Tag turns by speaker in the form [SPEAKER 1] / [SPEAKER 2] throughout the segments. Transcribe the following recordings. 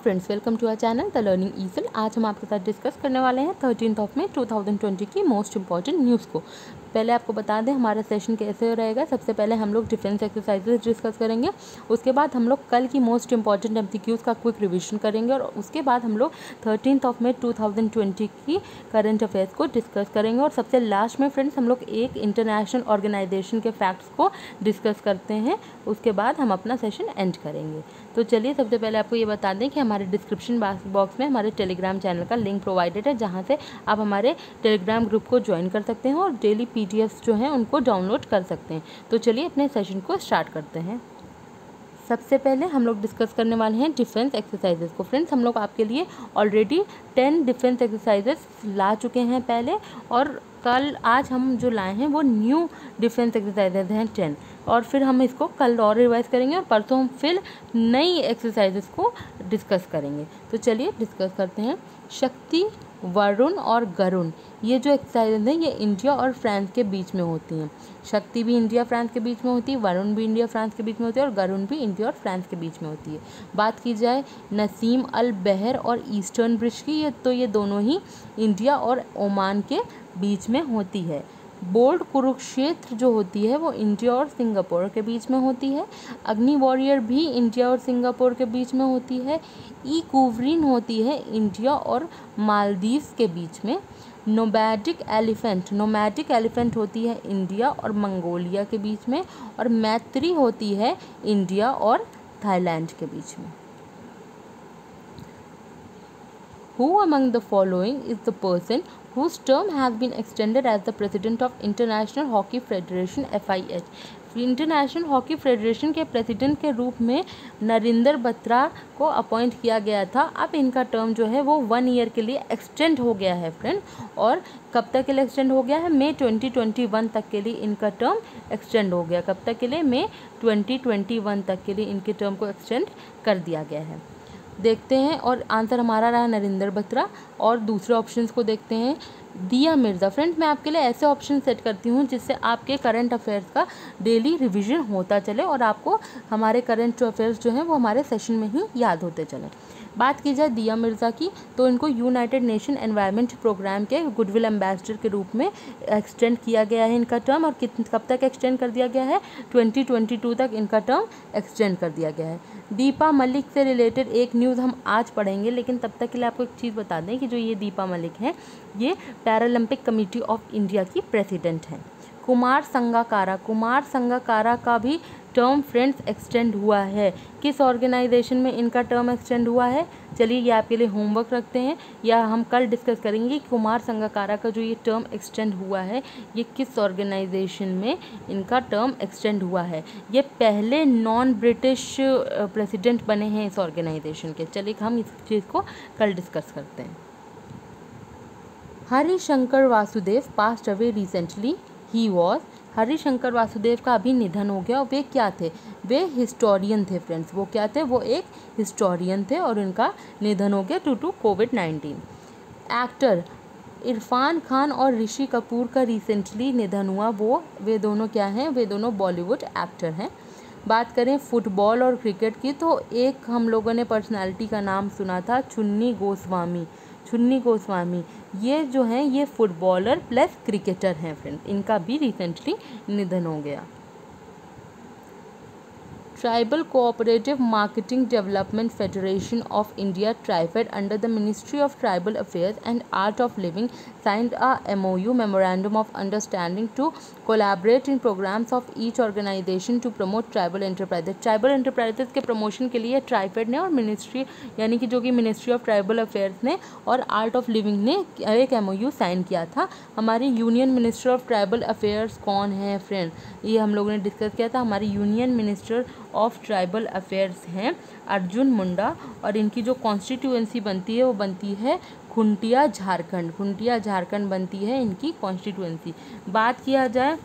[SPEAKER 1] Friends, welcome to our channel the learning ईफिल। आज हम आपके साथ डिस्कस करने वाले हैं 13 मई 2020 की मोस्ट इंपॉर्टेंट न्यूज़ को। पहले आपको बता दें हमारा सेशन कैसे रहेगा। सबसे पहले हम लोग डिफेंस एक्सरसाइजेज डिस्कस करेंगे, उसके बाद हम लोग कल की मोस्ट इंपॉर्टेंट MCQs का क्विक रिविजन करेंगे और उसके बाद हम लोग 13 मई 2020 की करंट अफेयर्स को डिस्कस करेंगे और सबसे लास्ट में फ्रेंड्स हम लोग एक इंटरनेशनल ऑर्गेनाइजेशन के फैक्ट्स को डिस्कस करते हैं। उसके बाद हम अपना सेशन एंड करेंगे। तो चलिए सबसे पहले आपको ये बता दें कि हमारे डिस्क्रिप्शन बॉक्स में हमारे टेलीग्राम चैनल का लिंक प्रोवाइडेड है, जहां से आप हमारे टेलीग्राम ग्रुप को ज्वाइन कर सकते हैं और डेली PDFs जो हैं उनको डाउनलोड कर सकते हैं। तो चलिए अपने सेशन को स्टार्ट करते हैं। सबसे पहले हम लोग डिस्कस करने वाले हैं डिफेंस एक्सरसाइजेस को। फ्रेंड्स, हम लोग आपके लिए ऑलरेडी 10 डिफेंस एक्सरसाइजेस ला चुके हैं पहले, और आज हम जो लाए हैं वो न्यू डिफेंस एक्सरसाइजेज हैं 10, और फिर हम इसको कल और रिवाइज करेंगे और परसों हम फिर नई एक्सरसाइजेस को डिस्कस करेंगे। तो चलिए डिस्कस करते हैं। शक्ति, वरुण और गरुण, ये जो एक्सरसाइजेज हैं ये इंडिया और फ्रांस के बीच में होती हैं। शक्ति भी इंडिया फ्रांस के बीच में होती है, वरुण भी इंडिया फ्रांस के बीच में होती है और गरुण भी इंडिया और फ्रांस के बीच में होती है। बात की जाए नसीम अल बहर और ईस्टर्न ब्रिज की, ये दोनों ही इंडिया और ओमान के बीच में होती है। बोल्ड कुरुक्षेत्र जो होती है वो इंडिया और सिंगापुर के बीच में होती है। अग्नि वॉरियर भी इंडिया और सिंगापुर के बीच में होती है। ई कुवरीन होती है इंडिया और मालदीव्स के बीच में। नोमैडिक एलिफेंट होती है इंडिया और मंगोलिया के बीच में। और मैत्री होती है इंडिया और थाईलैंड के बीच में। Who among the following is the person whose term has been extended as the president of International Hockey Federation (FIH)? International hockey federation के प्रेसिडेंट के रूप में नरेंद्र बत्रा को अपॉइंट किया गया था। अब इनका टर्म जो है वो 1 ईयर के लिए एक्सटेंड हो गया है फ्रेंड। और कब तक के लिए एक्सटेंड हो गया है? मई 2021 तक के लिए इनका टर्म एक्सटेंड हो गया। कब तक के लिए? मई 2021 तक के लिए इनके टर्म को एक्सटेंड कर दिया गया है। देखते हैं, और आंसर हमारा रहा नरेंद्र बत्रा। और दूसरे ऑप्शंस को देखते हैं। दिया मिर्ज़ा। फ्रेंड्स, मैं आपके लिए ऐसे ऑप्शन सेट करती हूँ जिससे आपके करंट अफेयर्स का डेली रिवीजन होता चले और आपको हमारे करंट अफेयर्स जो हैं वो हमारे सेशन में ही याद होते चले। बात की जाए दिया मिर्ज़ा की, तो इनको यूनाइटेड नेशन एनवायरनमेंट प्रोग्राम के गुडविल एम्बेसडर के रूप में एक्सटेंड किया गया है इनका टर्म। और कब तक एक्सटेंड कर दिया गया है? 2022 तक इनका टर्म एक्सटेंड कर दिया गया है। दीपा मलिक से रिलेटेड एक न्यूज़ हम आज पढ़ेंगे, लेकिन तब तक के लिए आपको एक चीज़ बता दें कि जो ये दीपा मलिक हैं ये पैरालंपिक कमेटी ऑफ इंडिया की प्रेसिडेंट हैं। कुमार संगकारा का भी टर्म फ्रेंड्स एक्सटेंड हुआ है। किस ऑर्गेनाइजेशन में इनका टर्म एक्सटेंड हुआ है? चलिए ये आपके लिए होमवर्क रखते हैं, या हम कल डिस्कस करेंगे कि कुमार संगकारा का जो ये टर्म एक्सटेंड हुआ है ये किस ऑर्गेनाइजेशन में इनका टर्म एक्सटेंड हुआ है। ये पहले नॉन ब्रिटिश प्रेसिडेंट बने हैं इस ऑर्गेनाइजेशन के। चलिए हम इस चीज़ को कल डिस्कस करते हैं। Harishankar Vasudev passed away recently. He was, Harishankar Vasudev का अभी निधन हो गया। और वे क्या थे? वे हिस्टोरियन थे फ्रेंड्स। वो क्या थे? वो एक हिस्टोरियन थे और उनका निधन हो गया ड्यू टू कोविड-19। एक्टर इरफान खान और ऋषि कपूर का रिसेंटली निधन हुआ। वे दोनों क्या हैं? वे दोनों बॉलीवुड एक्टर हैं। बात करें फुटबॉल और क्रिकेट की, तो एक हम लोगों ने पर्सनालिटी का नाम सुना था, चुन्नी गोस्वामी। ये जो हैं ये फुटबॉलर प्लस क्रिकेटर हैं फ्रेंड। इनका भी रिसेंटली निधन हो गया। Tribal cooperative marketing development federation of India TRIFED under the ministry of tribal affairs and art of living signed a MOU memorandum of understanding to collaborate in programs of each organization to promote tribal enterprises। Tribal enterprises के promotion के लिए ट्राइफेड ने और ministry यानी कि जो कि ministry of tribal affairs ने और आर्ट ऑफ लिविंग ने एक MOU साइन किया था। हमारी union minister of tribal affairs कौन है फ्रेंड? ये हम लोगों ने डिस्कस किया था। हमारी union minister of tribal affairs हैं अर्जुन मुंडा, और इनकी जो कॉन्स्टिट्यूएंसी बनती है वो बनती है खुंटिया झारखंड बनती है इनकी कॉन्स्टिट्यूएंसी। बात किया जाए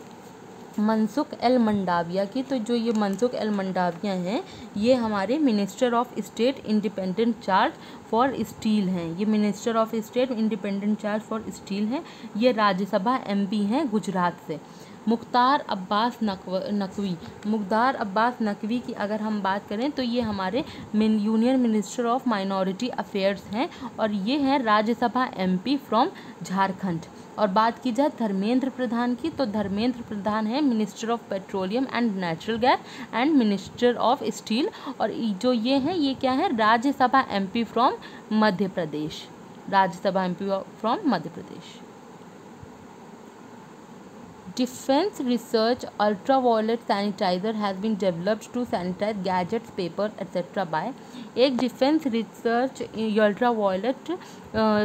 [SPEAKER 1] मनसुख एल मंडाविया की, तो जो ये मनसुख एल मंडाविया हैं ये हमारे minister of state independent charge for steel हैं। ये minister of state independent charge for steel हैं। ये राज्यसभा MP हैं गुजरात से। मुख्तार अब्बास नकवी। मुख्तार अब्बास नकवी की अगर हम बात करें तो ये हमारे union minister of minority affairs हैं और ये हैं राज्यसभा MP फ्रॉम झारखंड। और बात की जाए धर्मेंद्र प्रधान की, तो धर्मेंद्र प्रधान है minister of petroleum and natural gas and minister of steel. और जो ये हैं ये क्या है, Rajya Sabha MP from Madhya Pradesh, Rajya Sabha MP from Madhya Pradesh. Defense research ultraviolet sanitizer has been developed to sanitize gadgets, paper, etc. by। एक डिफेंस रिसर्च अल्ट्रावायलेट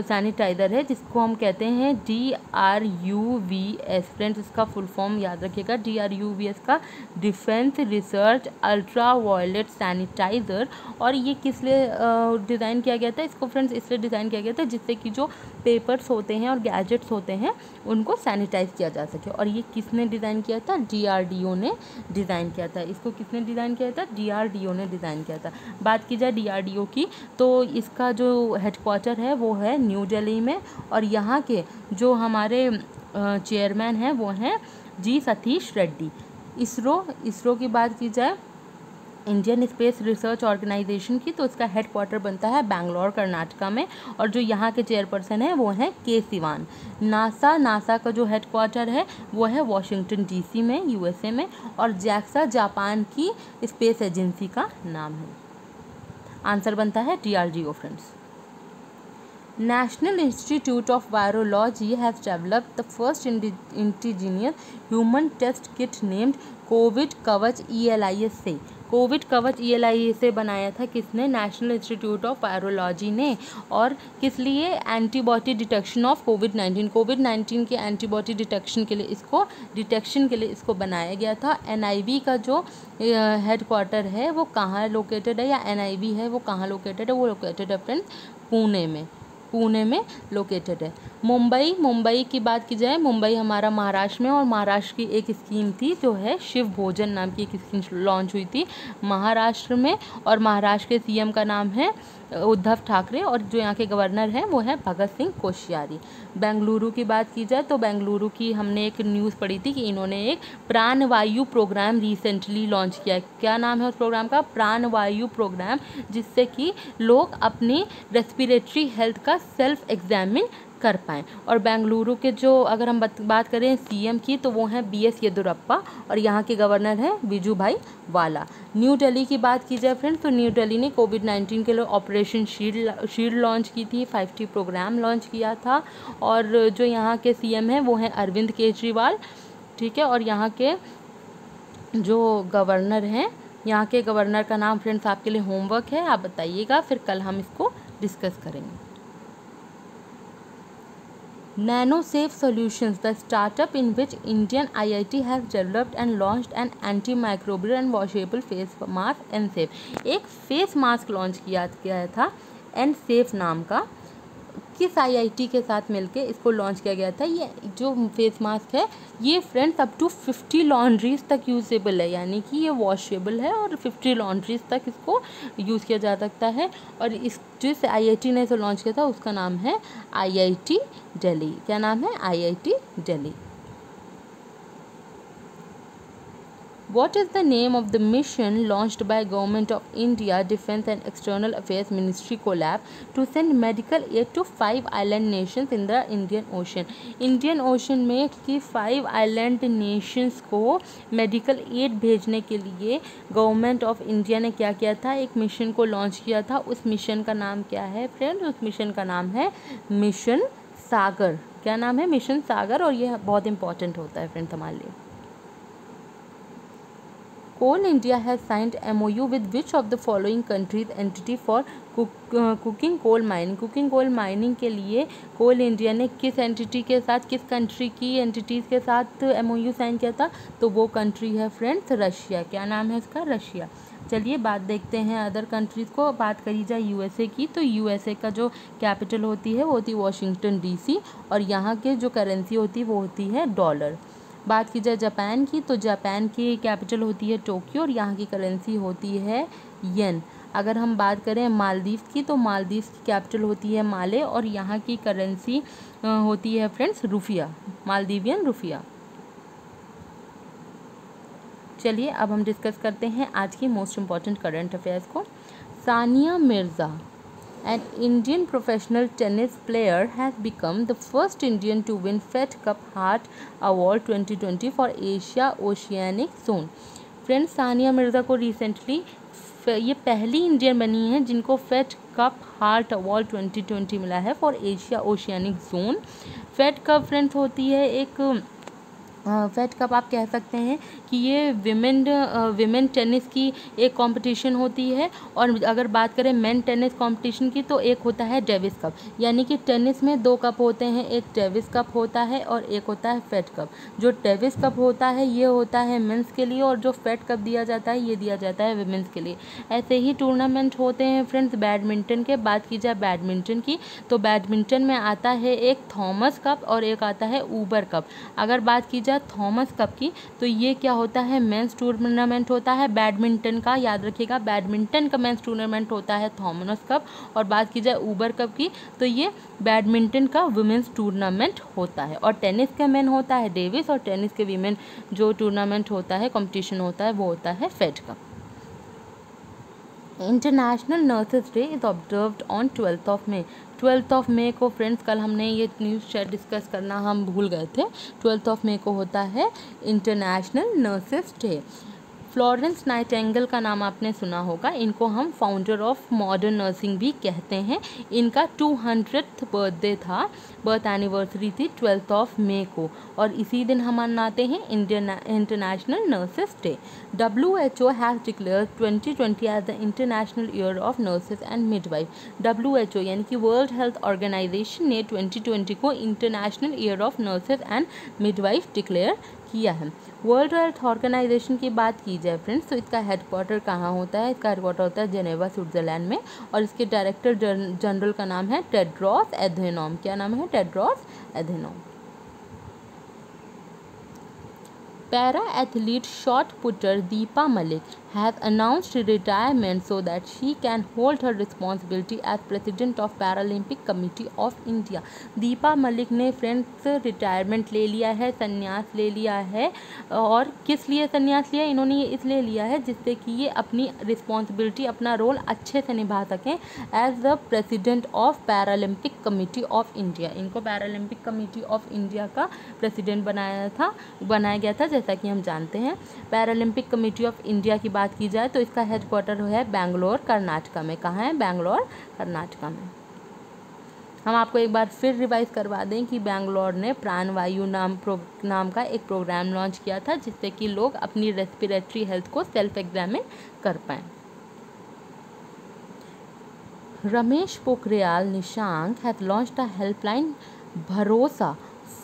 [SPEAKER 1] सैनिटाइज़र है जिसको हम कहते हैं DRUVS। फ्रेंड्स इसका फुल फॉर्म याद रखिएगा, DRUVS का डिफेंस रिसर्च अल्ट्रावायलेट सैनिटाइज़र। और ये किस लिए डिज़ाइन किया गया था इसको फ्रेंड्स, इसलिए डिज़ाइन किया गया था जिससे कि जो पेपर्स होते हैं और गैजेट्स होते हैं उनको सैनिटाइज किया जा सके। और ये किसने डिज़ाइन किया था, DRDO ने डिज़ाइन किया था। इसको किसने डिज़ाइन किया था, DRDO ने डिज़ाइन किया था। बात की जाए DRDO की तो इसका जो हेडक्वार्टर है वो है न्यू दिल्ली में। और यहाँ के जो हमारे चेयरमैन हैं वो हैं G सतीश रेड्डी। इसरो की बात की जाए, इंडियन स्पेस रिसर्च ऑर्गेनाइजेशन की, तो इसका हेडक्वार्टर बनता है बेंगलोर कर्नाटका में। और जो यहाँ के चेयरपर्सन हैं वो हैं के सिवान। नासा का जो हेडक्वार्टर है वो है वाशिंगटन DC में, USA में। और जैक्सा जापान की स्पेस एजेंसी का नाम है। आंसर बनता है DRDO friends. National Institute of Virology has developed the first indigenous human test kit named Covid कवच ELIS से। कोविड कवच ELIS से बनाया था किसने, नेशनल इंस्टीट्यूट ऑफ वायरोलॉजी ने। और किस लिए, एंटीबॉडी डिटेक्शन ऑफ कोविड-19 के एंटीबॉडी डिटेक्शन के लिए इसको बनाया गया था। NIV का जो हेडक्वार्टर है वो कहाँ लोकेटेड है, या NIV है वो कहाँ लोकेटेड है, वो लोकेटेड है फ्रेंड्स पुणे में लोकेटेड है। मुंबई की बात की जाए, मुंबई हमारा महाराष्ट्र में। और महाराष्ट्र की एक स्कीम थी जो है शिव भोजन नाम की एक स्कीम लॉन्च हुई थी महाराष्ट्र में। और महाराष्ट्र के CM का नाम है उद्धव ठाकरे। और जो यहाँ के गवर्नर हैं वो है भगत सिंह कोश्यारी। बेंगलुरु की बात की जाए तो बेंगलुरु की हमने एक न्यूज़ पढ़ी थी कि इन्होंने एक प्राणवायु प्रोग्राम रिसेंटली लॉन्च किया है। क्या नाम है उस प्रोग्राम का, प्राणवायु प्रोग्राम, जिससे कि लोग अपनी रेस्पिरेटरी हेल्थ का सेल्फ एग्जामिन कर पाएँ। और बेंगलुरु के जो अगर हम बात करें CM की तो वो हैं BS येदियुरप्पा। और यहाँ के गवर्नर हैं विजू भाई वाला। न्यू दिल्ली की बात की जाए फ्रेंड्स तो न्यू दिल्ली ने कोविड-19 के लिए ऑपरेशन शील्ड लॉन्च की थी, 5T प्रोग्राम लॉन्च किया था। और जो यहाँ के CM हैं वो हैं अरविंद केजरीवाल, ठीक है। और यहाँ के जो गवर्नर हैं, यहाँ के गवर्नर का नाम फ्रेंड्स आपके लिए होमवर्क है, आप बताइएगा, फिर कल हम इसको डिस्कस करेंगे। NanoSafe Solutions, the startup in which Indian IIT has developed and launched an antimicrobial and washable face mask N-Safe। एक फेस मास्क लॉन्च किया गया था N-Safe नाम का, किस IIT के साथ मिलके इसको लॉन्च किया गया था। ये जो फेस मास्क है ये फ्रेंड्स अप टू 50 लॉन्ड्रीज तक यूजेबल है, यानी कि ये वॉशेबल है और 50 लॉन्ड्रीज तक इसको यूज़ किया जा सकता है। और इस जिस IIT ने इसे लॉन्च किया था उसका नाम है IIT दिल्ली। क्या नाम है, IIT Delhi. What is the name of the mission launched by Government of India Defence and External Affairs Ministry collab to send medical aid to 5 island nations in the Indian Ocean? Indian Ocean में कि 5 island nations को medical aid भेजने के लिए government of India ने क्या किया था, एक मिशन को लॉन्च किया था। उस मिशन का नाम क्या है फ्रेंड्स, उस मिशन का नाम है मिशन सागर। क्या नाम है, मिशन सागर। और ये बहुत इंपॉर्टेंट होता है फ्रेंड्स हमारे लिए। Coal India has signed MOU with which of the following countries entity for coking coal mining. Coking coal mining के लिए कोल इंडिया ने किस एंटिटी के साथ, किस कंट्री की एंटिटीज़ के साथ MOU साइन किया था, तो वो कंट्री है फ्रेंड्स रशिया। क्या नाम है इसका, रशिया। चलिए बात देखते हैं अदर कंट्रीज़ को। बात करी जाए USA की तो USA का जो कैपिटल होती है वो होती है वाशिंगटन DC। और यहाँ के जो करेंसी होती है वो होती है डॉलर। बात की जाए जापान की तो जापान की कैपिटल होती है टोक्यो और यहाँ की करेंसी होती है येन। अगर हम बात करें मालदीव्स की तो मालदीव्स की कैपिटल होती है माले और यहाँ की करेंसी होती है फ्रेंड्स रुपया, मालदीवियन रुपया। चलिए अब हम डिस्कस करते हैं आज की मोस्ट इम्पॉर्टेंट करंट अफेयर्स को। Sania Mirza, an Indian professional tennis player, has become the first Indian to win Fed Cup Heart Award 2020 for Asia Oceanic Zone। Friends, Sania Mirza को रिसेंटली ये पहली इंडियन बनी है जिनको फेड कप हार्ट अवार्ड 2020 मिला है for Asia oceanic zone. Fed Cup friends होती है एक फेड कप आप कह सकते हैं कि ये विमेन टेनिस की एक कंपटीशन होती है, और अगर बात करें मेन टेनिस कंपटीशन की तो एक होता है डेविस कप। यानी कि टेनिस में 2 कप होते हैं, एक डेविस कप होता है और एक होता है फेड कप। जो डेविस कप होता है ये होता है मेंस के लिए, और जो फेड कप दिया जाता है ये दिया जाता है विमेंस के लिए। ऐसे ही टूर्नामेंट होते हैं फ्रेंड्स बैडमिंटन के। बात की जाए बैडमिंटन की तो बैडमिंटन में आता है एक थॉमस कप और एक आता है ऊबर कप। अगर बात की जाए थॉमस कप की तो ये क्या होता है, मेंस टूर्नामेंट होता है बैडमिंटन का। याद रखिएगा, बैडमिंटन का मेंस टूर्नामेंट होता है थॉमस कप। और बात की जाए ऊबर कप की तो ये बैडमिंटन का वुमेन्स टूर्नामेंट होता है। और टेनिस का मेन होता है डेविस, और टेनिस के वीमेन जो टूर्नामेंट होता है, कंपटीशन होता है, वो होता है Fed Cup. International Nurses day is observed on 12th of May. 12th of May को फ्रेंड्स कल हमने ये न्यूज़ शेयर डिस्कस करना हम भूल गए थे। 12th ऑफ मे को होता है international Nurses day. Florence Nightingale का नाम आपने सुना होगा। इनको हम फाउंडर ऑफ मॉडर्न नर्सिंग भी कहते हैं। इनका 200th बर्थडे था, बर्थ एनिवर्सरी थी 12th ऑफ मे को, और इसी दिन हम मनाते हैं International Nurses Day. WHO has declared 2020 as the International Year of Nurses and Midwife. WHO यानी कि वर्ल्ड हेल्थ ऑर्गेनाइजेशन ने 2020 को International Year of Nurses and Midwife declare किया है। वर्ल्ड हेल्थ ऑर्गेनाइजेशन की बात की जाए फ्रेंड्स तो इसका हेडक्वार्टर कहाँ होता है? इसका हेडक्वार्टर होता है जेनेवा स्विट्ज़रलैंड में, और इसके डायरेक्टर जनरल का नाम है टेड्रोस एधेनॉम। क्या नाम है? Tedros एधेनॉम। Para athlete shot putter Deepa Malik has announced retirement so that she can hold her responsibility as president of Paralympic Committee of India। Deepa Malik ने फ्रेंड्स रिटायरमेंट ले लिया है, संन्यास ले लिया है। और किस लिए संन्यास लिया? इन्होंने ये इसलिए लिया है जिससे कि ये अपनी रिस्पॉन्सिबिलिटी, अपना रोल अच्छे से निभा सकें as the president of Paralympic Committee of India. इनको पैरालंपिक कमेटी ऑफ इंडिया का प्रेसिडेंट बनाया गया था। जैसा कि हम जानते हैं पैरालंपिक कमेटी ऑफ इंडिया की बात की जाए तो इसका हेडक्वार्टर है बेंगलोर कर्नाटका में। कहाँ है? बेंगलोर कर्नाटका में। हम आपको एक बार फिर रिवाइज करवा दें कि बेंगलोर ने प्राणवायु नाम का एक प्रोग्राम लॉन्च किया था जिससे कि लोग अपनी रेस्पिरेटरी हेल्थ को सेल्फ एग्जामिन कर पाएँ। Ramesh Pokhriyal Nishank has launched a helpline भरोसा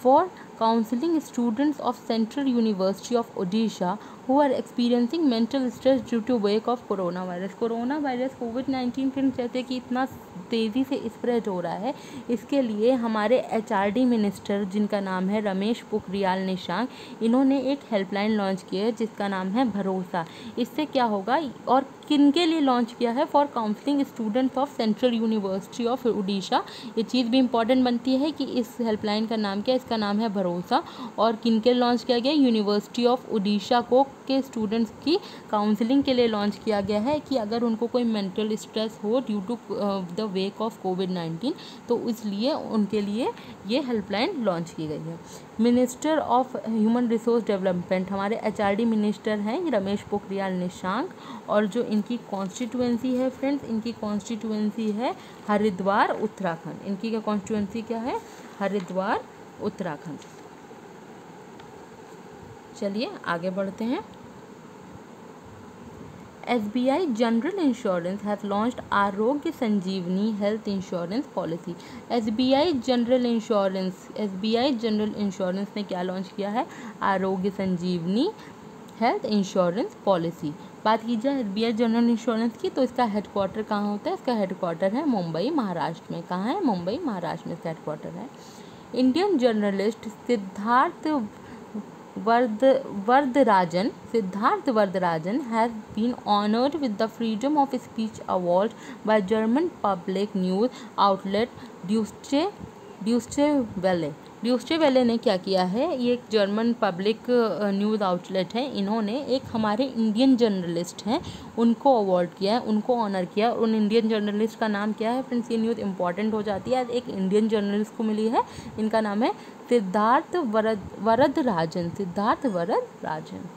[SPEAKER 1] for counseling students of Central University of Odisha who are experiencing mental stress due to wake of coronavirus। कोविड-19 फिर जैसे कि इतना तेज़ी से स्प्रेड हो रहा है, इसके लिए हमारे HRD मिनिस्टर जिनका नाम है रमेश पोखरियाल निशंक, इन्होंने एक हेल्पलाइन लॉन्च की है जिसका नाम है भरोसा। इससे क्या होगा और किन के लिए लॉन्च किया है? For counselling students of central university of Orissa. ये चीज़ भी इंपॉर्टेंट बनती है कि इस हेल्पलाइन का नाम क्या है? इसका नाम है भरोसा। और किन के लॉन्च किया गया? यूनिवर्सिटी ऑफ उड़ीसा के स्टूडेंट्स की काउंसलिंग के लिए लॉन्च किया गया है कि अगर उनको कोई मेंटल स्ट्रेस हो due to the wake of कोविड-19 तो इसलिए उनके लिए ये हेल्पलाइन लॉन्च की गई है। Minister of human resource development हमारे HRD मिनिस्टर हैं रमेश पोखरियाल निशंक, और जो इनकी कॉन्स्टिट्यूएंसी है फ्रेंड्स, इनकी कॉन्स्टिट्यूएंसी है हरिद्वार उत्तराखंड। इनकी क्या कॉन्स्टिट्यूएंसी क्या है? हरिद्वार उत्तराखंड। चलिए आगे बढ़ते हैं। SBI general insurance has launched Arogya Sanjeevani health insurance policy. SBI general insurance ने क्या लॉन्च किया है? आरोग्य संजीवनी हेल्थ इंश्योरेंस पॉलिसी। बात की जाए SBI जनरल इंश्योरेंस की तो इसका हेडक्वार्टर कहाँ होता है? इसका हेडक्वार्टर है मुंबई महाराष्ट्र में। कहाँ है? मुंबई महाराष्ट्र में इसका हेडक्वार्टर है। Indian journalist Siddharth Varadarajan has been honored with the Freedom of Speech Award by German public news outlet Deutsche Welle। ड्यूस्चे वेले ने क्या किया है, ये एक जर्मन पब्लिक न्यूज़ आउटलेट है, इन्होंने एक हमारे इंडियन जर्नलिस्ट हैं उनको अवार्ड किया है, उनको ऑनर किया। उन इंडियन जर्नलिस्ट का नाम क्या है फ्रेंड्स, ये न्यूज़ इंपॉर्टेंट हो जाती है। एक इंडियन जर्नलिस्ट को मिली है, इनका नाम है Siddharth Varadarajan, Siddharth Varadarajan.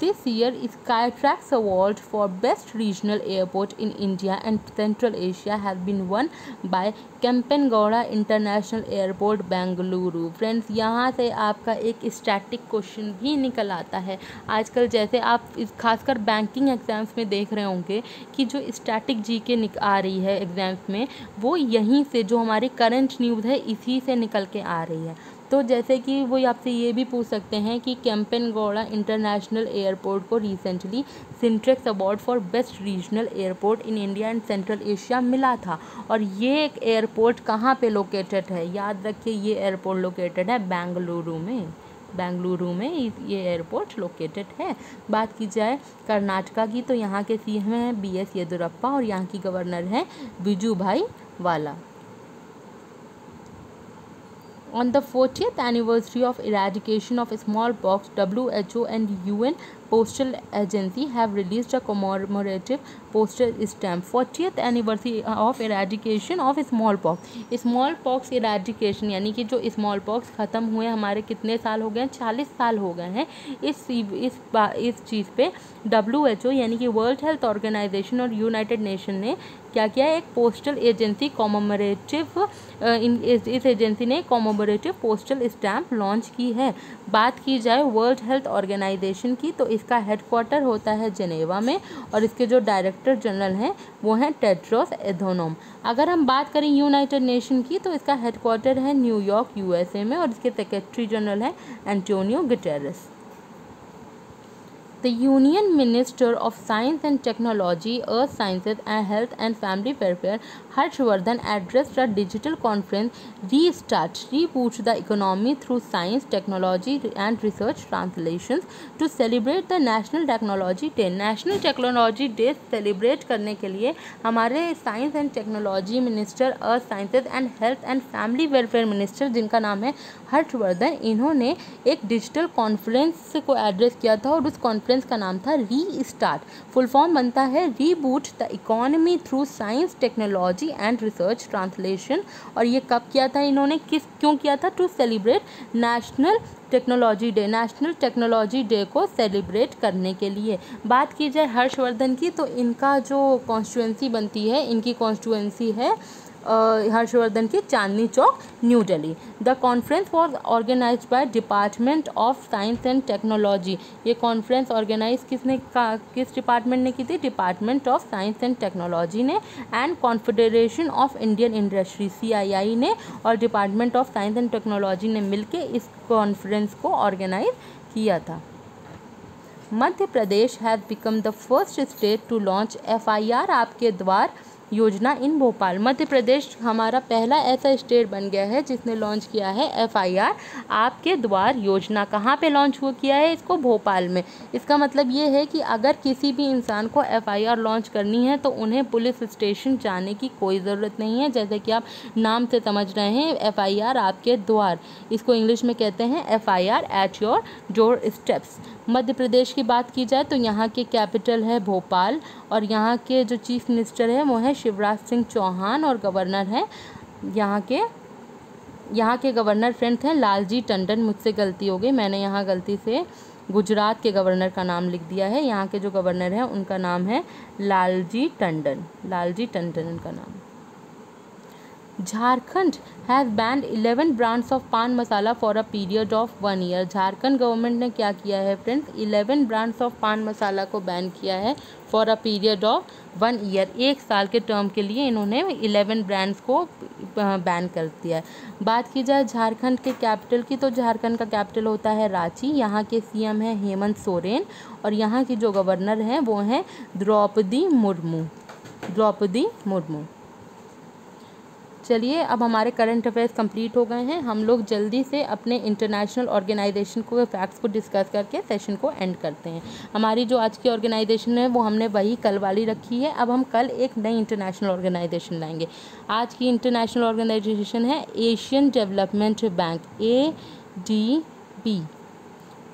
[SPEAKER 1] This year, Skytrax Award for Best Regional Airport in India and Central Asia has been won by Kempegowda International Airport, Bengaluru। Friends, यहाँ से आपका एक स्टैटिक क्वेश्चन भी निकल आता है। आजकल जैसे आप खासकर बैंकिंग एग्जाम्स में देख रहे होंगे कि जो स्टैटिक जीके आ रही है एग्जाम्स में, वो यहीं से जो हमारी करंट न्यूज़ है इसी से निकल के आ रही है। तो जैसे कि वो आपसे ये भी पूछ सकते हैं कि केम्पेगौड़ा इंटरनेशनल एयरपोर्ट को recently Skytrax award for best regional airport in India and Central Asia मिला था, और ये एक एयरपोर्ट कहाँ पे लोकेटेड है, याद रखिए ये एयरपोर्ट लोकेटेड है बेंगलुरु में। बेंगलुरु में ये एयरपोर्ट लोकेटेड है। बात की जाए कर्नाटका की, तो यहाँ के सीएम हैं BS येदियुरप्पा और यहाँ की गवर्नर हैं बिजूभाई वाला। On the 40th anniversary of eradication of smallpox, WHO and UN Postal Agency have released a commemorative postal stamp. 40th anniversary of eradication of smallpox. Smallpox eradication यानी कि जो smallpox ख़त्म हुए हमारे कितने साल हो गए हैं, 40 साल हो गए हैं। इस चीज़ पे WHO यानी कि वर्ल्ड हेल्थ ऑर्गेनाइजेशन और यूनाइटेड नेशन ने क्या किया, एक पोस्टल एजेंसी कॉमोमरेटिव इस एजेंसी ने कॉमोमरेटिव पोस्टल स्टैम्प लॉन्च की है। बात की जाए वर्ल्ड हेल्थ ऑर्गेनाइजेशन की, तो इसका हेडक्वार्टर होता है जेनेवा में और इसके जो डायरेक्टर जनरल हैं वो हैं टेड्रोस एधनोम। अगर हम बात करें यूनाइटेड नेशन की, तो इसका हेडक्वार्टर है न्यूयॉर्क USA में और इसके सेक्रेटरी जनरल हैं Antonio Guterres. The Union Minister of Science and Technology, Earth Sciences and Health and Family Welfare, Harshvardhan, addressed a digital conference, Reboot the Economy Through Science, Technology and Research Translations, to celebrate the National Technology Day. National Technology Day celebrate करने के लिए हमारे science and technology minister, earth sciences and health and family welfare minister जिनका नाम है हर्षवर्धन, इन्होंने एक digital conference को एड्रेस किया था और उस कॉन्फ्रेंस का नाम था रीस्टार्ट। फुल फॉर्म बनता है reboot the economy through science, technology and research translation. और ये कब किया था इन्होंने, क्यों किया था, to celebrate National Technology Day, National Technology Day को सेलिब्रेट करने के लिए। बात की जाए हर्षवर्धन की, तो इनका जो कॉन्स्टिट्यूएंसी बनती है, इनकी कॉन्स्टिट्यूएंसी है हर्षवर्धन की Chandni Chowk, New Delhi. The conference was organised by Department of Science and Technology. ये कॉन्फ्रेंस ऑर्गेनाइज किस डिपार्टमेंट ने की थी, Department of Science and Technology ने, and Confederation of Indian Industry CII ने और Department of Science and Technology ने मिलकर इस कॉन्फ्रेंस को ऑर्गेनाइज किया था। Madhya Pradesh has become the first state to launch FIR आपके द्वार योजना इन भोपाल। मध्य प्रदेश हमारा पहला ऐसा स्टेट बन गया है जिसने लॉन्च किया है FIR आपके द्वार योजना। कहाँ पे लॉन्च किया है इसको, भोपाल में। इसका मतलब ये है कि अगर किसी भी इंसान को FIR लॉन्च करनी है तो उन्हें पुलिस स्टेशन जाने की कोई ज़रूरत नहीं है। जैसे कि आप नाम से समझ रहे हैं, FIR आपके द्वार, इसको इंग्लिश में कहते हैं FIR at your door steps. Madhya Pradesh की बात की जाए तो यहाँ के कैपिटल है भोपाल और यहाँ के जो चीफ मिनिस्टर है वो है शिवराज सिंह चौहान और गवर्नर हैं यहाँ के गवर्नर फ्रेंड्स हैं लालजी टंडन। मुझसे गलती हो गई, मैंने यहाँ गलती से गुजरात के गवर्नर का नाम लिख दिया है। यहाँ के जो गवर्नर हैं उनका नाम है लालजी टंडन उनका नाम। Jharkhand has banned 11 brands of paan masala for a period of 1 year. Jharkhand government ने क्या किया है फ्रेंड्स, 11 ब्रांड्स ऑफ पान मसाला को बैन किया है for a period of 1 year. 1 साल के टर्म के लिए इन्होंने 11 ब्रांड्स को बैन कर दिया है। बात की जाए झारखंड के कैपिटल की, तो झारखंड का कैपिटल होता है रांची। यहाँ के CM हैं हेमंत सोरेन और यहाँ की जो गवर्नर हैं वो हैं द्रौपदी मुर्मू। चलिए, अब हमारे करंट अफेयर्स कंप्लीट हो गए हैं। हम लोग जल्दी से अपने इंटरनेशनल ऑर्गेनाइजेशन को फैक्ट्स को डिस्कस करके सेशन को एंड करते हैं। हमारी जो आज की ऑर्गेनाइजेशन है वो हमने वही कल वाली रखी है। अब हम कल एक नई इंटरनेशनल ऑर्गेनाइजेशन लाएंगे। आज की इंटरनेशनल ऑर्गेनाइजेशन है एशियन डेवलपमेंट बैंक, ADB।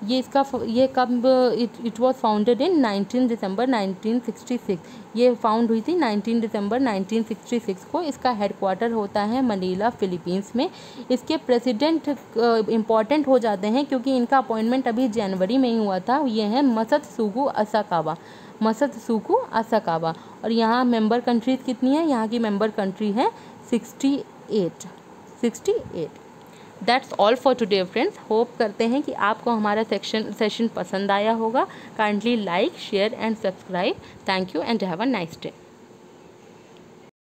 [SPEAKER 1] ये कब इट वॉज फाउंडेड इन 19 दिसंबर 1966। ये फाउंड हुई थी 19 दिसंबर 1966 को। इसका हेडक्वार्टर होता है मनीला, फिलीपींस में। इसके प्रेसिडेंट इम्पॉर्टेंट हो जाते हैं क्योंकि इनका अपॉइंटमेंट अभी जनवरी में ही हुआ था। ये हैं मसत्सुगु असाकावा। और यहाँ मेंबर कंट्रीज़ कितनी है? यहाँ की मेंबर कंट्री है 68। That's all for today friends. Hope करते हैं कि आपको हमारा सेशन पसंद आया होगा। Kindly like, share and subscribe. Thank you and have a nice day.